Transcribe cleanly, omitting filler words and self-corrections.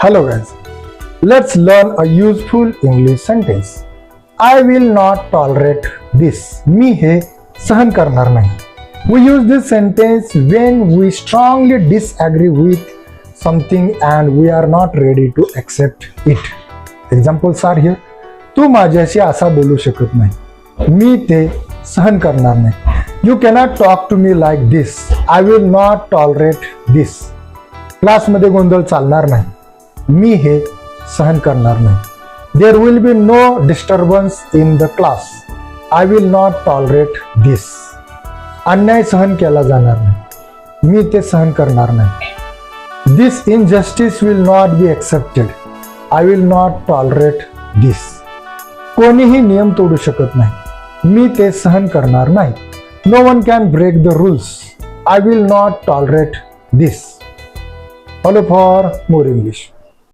Hello guys, let's learn a useful English sentence. I will not tolerate this. मी हे सहन करणार नाही. We use this sentence when we strongly disagree with something and we are not ready to accept it. Examples are here. तू माझ्याशी असा बोलू शकत नाही. मी ते सहन करणार नाही. You cannot talk to me like this. I will not tolerate this. क्लासमध्ये गोंधळ चालणार नाही. मी हे सहन करणार नाही. There will be no disturbance in the class. I will not tolerate this. अन्याय सहन केला जाणार नाही. मी ते सहन करणार नाही. This injustice will not be accepted. I will not tolerate this. कोणीही नियम तोडू शकत नाही. मी ते सहन करणार नाही. No one can break the rules. I will not tolerate this. Follow for more English.